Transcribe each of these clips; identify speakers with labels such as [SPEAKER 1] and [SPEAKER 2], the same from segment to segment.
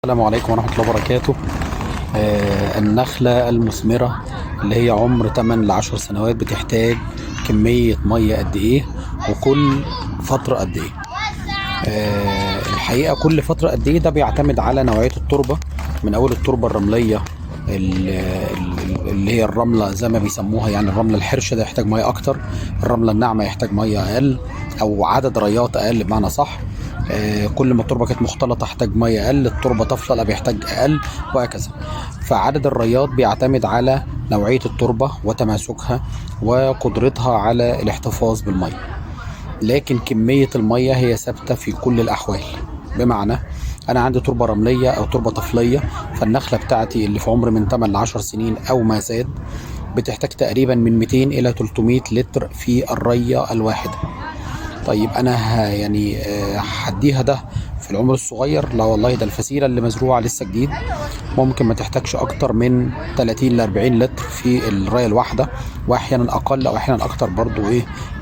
[SPEAKER 1] السلام عليكم ورحمة الله وبركاته. النخلة المثمرة اللي هي عمر 8 ل 10 سنوات بتحتاج كمية مية قد ايه وكل فترة قد ايه؟ الحقيقة كل فترة قد ايه ده بيعتمد على نوعية التربة، من اول التربة الرملية اللي هي الرملة زي ما بيسموها، يعني الرملة الحرشة ده يحتاج مية اكتر، الرملة الناعمة يحتاج مية اقل او عدد ريات اقل بمعنى صح. كل ما التربه كانت مختلطه احتاج ميه اقل، التربه طافله لا بيحتاج اقل، وهكذا. فعدد الريات بيعتمد على نوعيه التربه وتماسكها وقدرتها على الاحتفاظ بالميه، لكن كميه الميه هي ثابته في كل الاحوال. بمعنى انا عندي تربه رمليه او تربه طفليه، فالنخله بتاعتي اللي في عمر من 8 ل 10 سنين او ما زاد بتحتاج تقريبا من 200 الى 300 لتر في الريه الواحده. طيب انا يعني هديها ده في العمر الصغير؟ لا والله، ده الفسيله اللي مزروعه لسه جديد ممكن ما تحتاجش اكتر من 30 ل 40 لتر في الرايه الواحده، واحيانا اقل او احيانا اكتر برضو،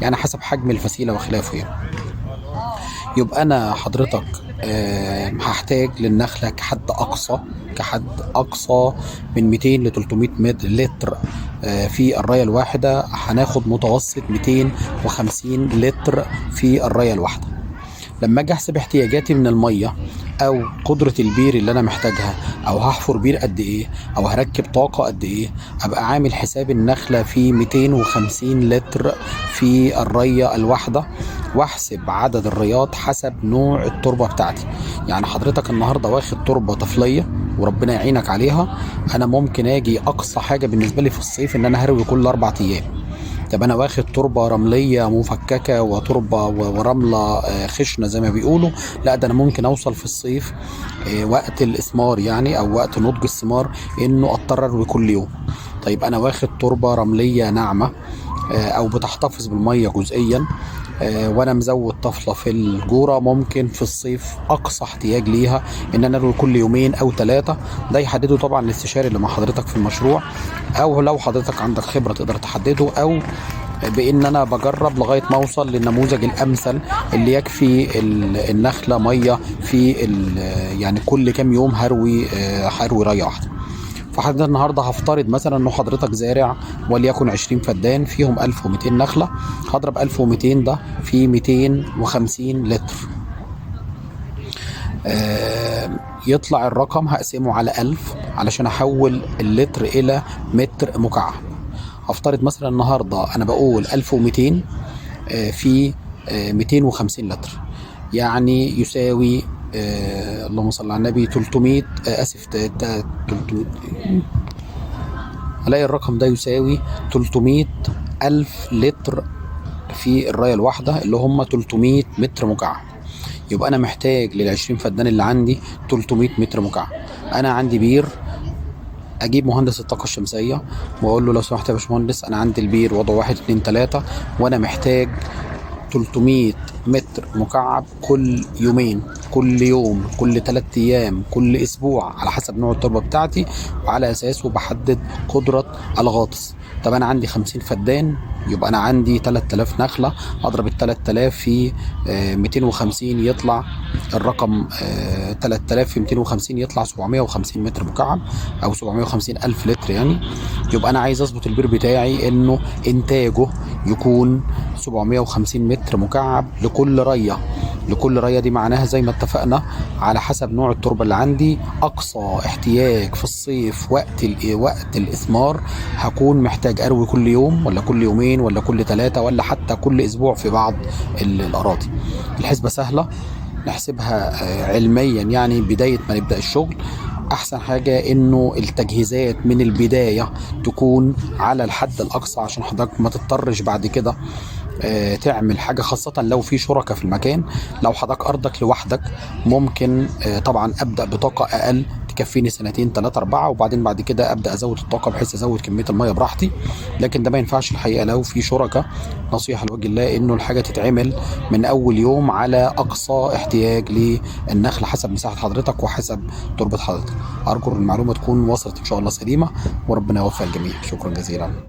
[SPEAKER 1] يعني حسب حجم الفسيله وخلافه يعني. يبقى انا حضرتك هحتاج للنخله كحد اقصى من 200 ل 300 لتر في الرايه الواحده. هناخد متوسط 250 لتر في الرايه الواحده. لما اجي احسب احتياجاتي من الميه او قدره البير اللي انا محتاجها، او هحفر بير قد ايه، او هركب طاقه قد ايه، ابقى عامل حساب النخله في 250 لتر في الريه الواحده، واحسب عدد الريات حسب نوع التربه بتاعتي. يعني حضرتك النهارده واخد تربه طفليه وربنا يعينك عليها، انا ممكن اجي اقصى حاجه بالنسبه لي في الصيف ان انا هروي كل 4 ايام. طب انا واخد تربه رمليه مفككه وتربه ورمله خشنه زي ما بيقولوا، لا ده انا ممكن اوصل في الصيف وقت الاسمار يعني او وقت نضج الثمار انه اضطر اروي كل يوم. طيب انا واخد تربه رمليه ناعمه او بتحتفظ بالميه جزئيا، وانا مزود طفله في الجوره، ممكن في الصيف اقصى احتياج ليها ان انا اروي كل يومين او 3. ده يحدده طبعا الاستشاري اللي مع حضرتك في المشروع، او لو حضرتك عندك خبره تقدر تحدده، او بان انا بجرب لغايه ما اوصل للنموذج الامثل اللي يكفي النخله ميه في يعني كل كام يوم هروي ريه واحده. فحضرتك النهارده هفترض مثلا انه حضرتك زارع وليكن 20 فدان فيهم 1200 نخله، هضرب 1200 ده في 250 لتر، يطلع الرقم هقسمه على 1000 علشان احول اللتر الى متر مكعب. هفترض مثلا النهارده انا بقول 1200 في 250 لتر، يعني يساوي اللهم صل على النبي 300 اسف 300. الاقي الرقم ده يساوي 300 الف لتر في الرايه الواحده اللي هم 300 متر مكعب. يبقى انا محتاج لل20 فدان اللي عندي 300 متر مكعب. انا عندي بير، اجيب مهندس الطاقه الشمسيه واقول له لو سمحت يا باشمهندس انا عندي البير وضع 1 2 3 وانا محتاج 300 متر مكعب كل يومين، كل يوم، كل 3 ايام، كل اسبوع، على حسب نوع التربه بتاعتي، وعلى اساسه بحدد قدره الغاطس. طب انا عندي 50 فدان، يبقى انا عندي 3000 نخله، اضرب ال 3000 في 250 يطلع الرقم 3000 في 250 يطلع 750 متر مكعب او 750 الف لتر يعني. يبقى انا عايز اظبط البير بتاعي انه انتاجه يكون 750 متر مكعب لكل ريه. لكل ريه دي معناها زي ما اتفقنا على حسب نوع التربه اللي عندي. اقصى احتياج في الصيف وقت الاثمار هكون محتاج اروي كل يوم ولا كل يومين ولا كل 3 ولا حتى كل اسبوع في بعض الاراضي. الحسبه سهله نحسبها علميا، يعني بدايه ما نبدا الشغل. احسن حاجه انه التجهيزات من البدايه تكون على الحد الاقصى عشان حضرتك ما تضطرش بعد كده تعمل حاجه، خاصه لو في شركاء في المكان. لو حضرتك ارضك لوحدك ممكن طبعا ابدا بطاقه اقل تكفيني سنتين 3 4، وبعدين بعد كده ابدا ازود الطاقه بحيث ازود كميه الميه براحتي. لكن ده ما ينفعش الحقيقه لو في شركاء. نصيحه لوجه الله انه الحاجه تتعمل من اول يوم على اقصى احتياج للنخل حسب مساحه حضرتك وحسب تربه حضرتك. ارجو المعلومه تكون وصلت ان شاء الله سليمه، وربنا يوفق الجميع. شكرا جزيلا.